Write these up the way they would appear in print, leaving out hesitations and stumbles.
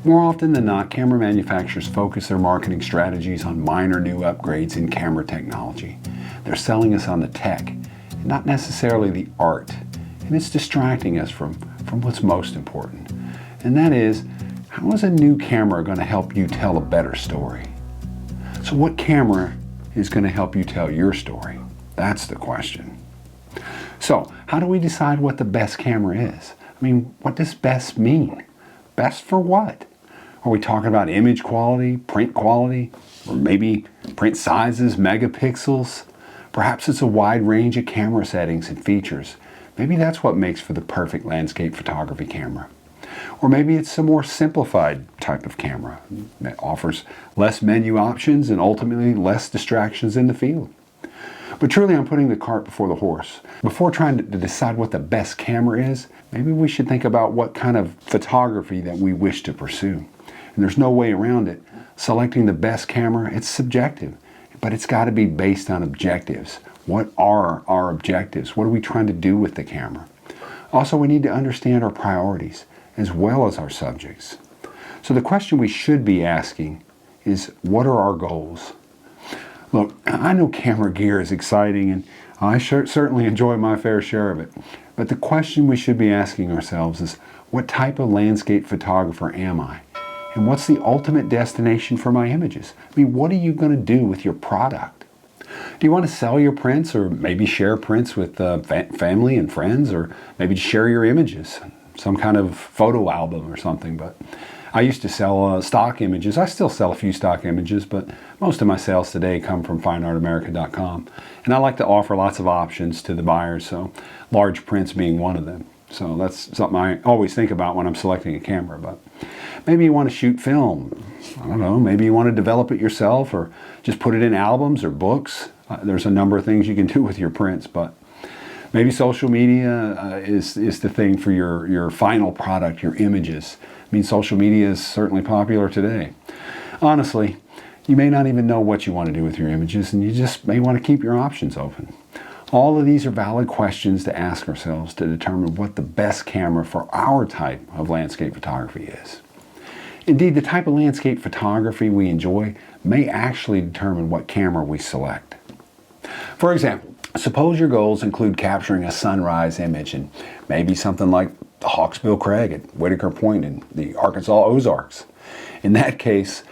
More often than not, camera manufacturers focus their marketing strategies on minor new upgrades in camera technology. They're selling us on the tech, and not necessarily the art. And it's distracting us from what's most important. And that is, how is a new camera going to help you tell a better story? So what camera is going to help you tell your story? That's the question. So, how do we decide what the best camera is? I mean, what does best mean? Best for what? Are we talking about image quality, print quality, or maybe print sizes, megapixels? Perhaps it's a wide range of camera settings and features. Maybe that's what makes for the perfect landscape photography camera. Or maybe it's a more simplified type of camera that offers less menu options and ultimately less distractions in the field. But truly, I'm putting the cart before the horse. Before trying to decide what the best camera is, maybe we should think about what kind of photography that we wish to pursue. And there's no way around it. Selecting the best camera, it's subjective, but it's got to be based on objectives. What are our objectives? What are we trying to do with the camera? Also, we need to understand our priorities as well as our subjects. So the question we should be asking is, what are our goals? Look, I know camera gear is exciting and I certainly enjoy my fair share of it. But the question we should be asking ourselves is, what type of landscape photographer am I? And what's the ultimate destination for my images? I mean, what are you going to do with your product? Do you want to sell your prints, or maybe share prints with family and friends, or maybe share your images, some kind of photo album or something? But I used to sell stock images. I still sell a few stock images, but most of my sales today come from fineartamerica.com. And I like to offer lots of options to the buyers, so large prints being one of them. So that's something I always think about when I'm selecting a camera. But maybe you want to shoot film. I don't know, maybe you want to develop it yourself or just put it in albums or books. There's a number of things you can do with your prints, but maybe social media is the thing for your final product, your images. I mean, social media is certainly popular today. Honestly, you may not even know what you want to do with your images, and you just may want to keep your options open. All of these are valid questions to ask ourselves to determine what the best camera for our type of landscape photography is. Indeed, the type of landscape photography we enjoy may actually determine what camera we select. For example, suppose your goals include capturing a sunrise image and maybe something like the Hawksbill Crag at Whitaker Point in the Arkansas Ozarks. In that case,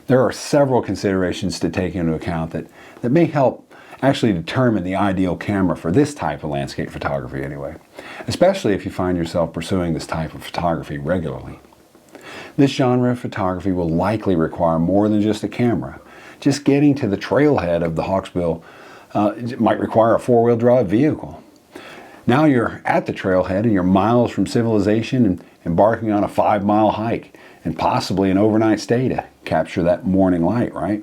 there are several considerations to take into account that may help actually determine the ideal camera for this type of landscape photography anyway, especially if you find yourself pursuing this type of photography regularly. This genre of photography will likely require more than just a camera. Just getting to the trailhead of the Hawksbill might require a four-wheel drive vehicle. Now you're at the trailhead and you're miles from civilization and embarking on a 5-mile hike and possibly an overnight stay to capture that morning light, right?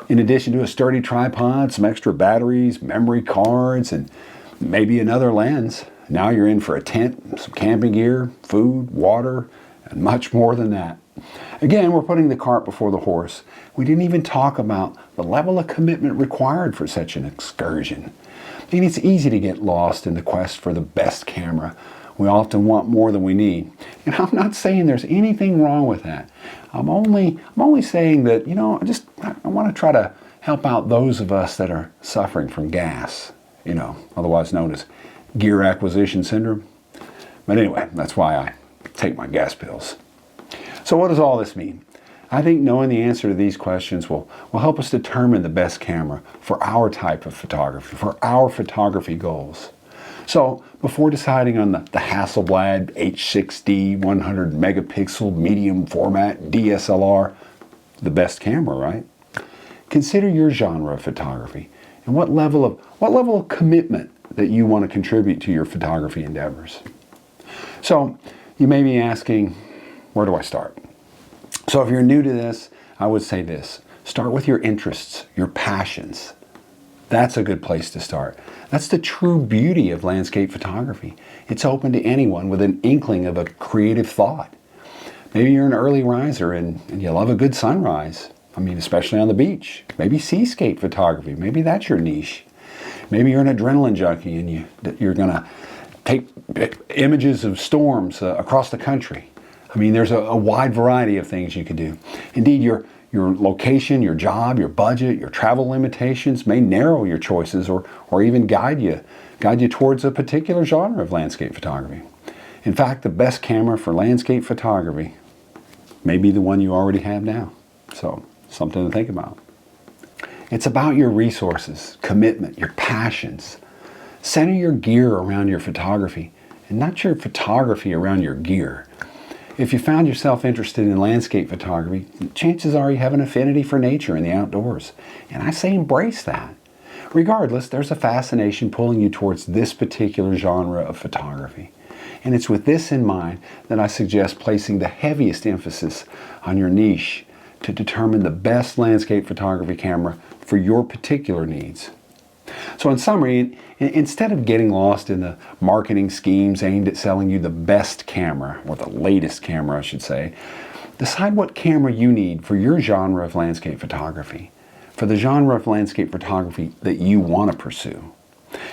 In addition to a sturdy tripod, some extra batteries, memory cards, and maybe another lens, now you're in for a tent, some camping gear, food, water, and much more than that. Again, we're putting the cart before the horse. We didn't even talk about the level of commitment required for such an excursion. I mean, it's easy to get lost in the quest for the best camera. We often want more than we need. And I'm not saying there's anything wrong with that. I'm only saying that, I want to try to help out those of us that are suffering from gas, otherwise known as gear acquisition syndrome. But anyway, that's why I take my gas pills. So what does all this mean? I think knowing the answer to these questions will help us determine the best camera for our type of photography, for our photography goals. So before deciding on the Hasselblad H6D 100 megapixel medium format DSLR, the best camera, right? Consider your genre of photography and what level of commitment that you want to contribute to your photography endeavors. So you may be asking, where do I start? So if you're new to this, I would say this. Start with your interests, your passions. That's a good place to start. That's the true beauty of landscape photography. It's open to anyone with an inkling of a creative thought. Maybe you're an early riser and you love a good sunrise. I mean, especially on the beach. Maybe seascape photography. Maybe that's your niche. Maybe you're an adrenaline junkie and you're going to take images of storms across the country. I mean, there's a wide variety of things you can do. Indeed, your location, your job, your budget, your travel limitations may narrow your choices or even guide you towards a particular genre of landscape photography. In fact, the best camera for landscape photography may be the one you already have now. So, something to think about. It's about your resources, commitment, your passions. Center your gear around your photography and not your photography around your gear. If you found yourself interested in landscape photography, chances are you have an affinity for nature and the outdoors. And I say embrace that. Regardless, there's a fascination pulling you towards this particular genre of photography. And it's with this in mind that I suggest placing the heaviest emphasis on your niche to determine the best landscape photography camera for your particular needs. So in summary, instead of getting lost in the marketing schemes aimed at selling you the best camera, or the latest camera I should say, decide what camera you need for your genre of landscape photography, for the genre of landscape photography that you want to pursue.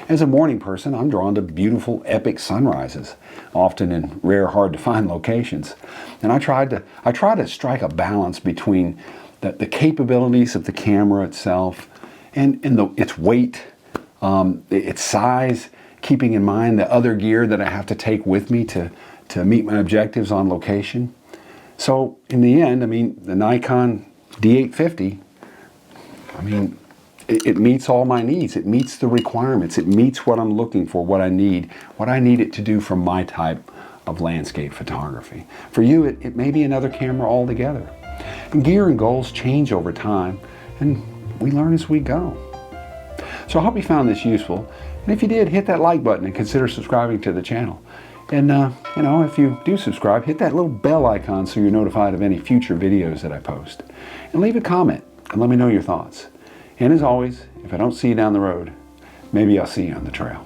As a morning person, I'm drawn to beautiful, epic sunrises, often in rare, hard-to-find locations. And I try to strike a balance between the capabilities of the camera itself and its weight, its size, keeping in mind the other gear that I have to take with me to meet my objectives on location. So in the end, I mean, the Nikon D850, I mean, it meets all my needs. It meets the requirements. It meets what I'm looking for, what I need it to do for my type of landscape photography. For you, it may be another camera altogether. And gear and goals change over time, and we learn as we go. So I hope you found this useful. And if you did, hit that like button and consider subscribing to the channel. And if you do subscribe, hit that little bell icon so you're notified of any future videos that I post. And leave a comment and let me know your thoughts. And as always, if I don't see you down the road, maybe I'll see you on the trail.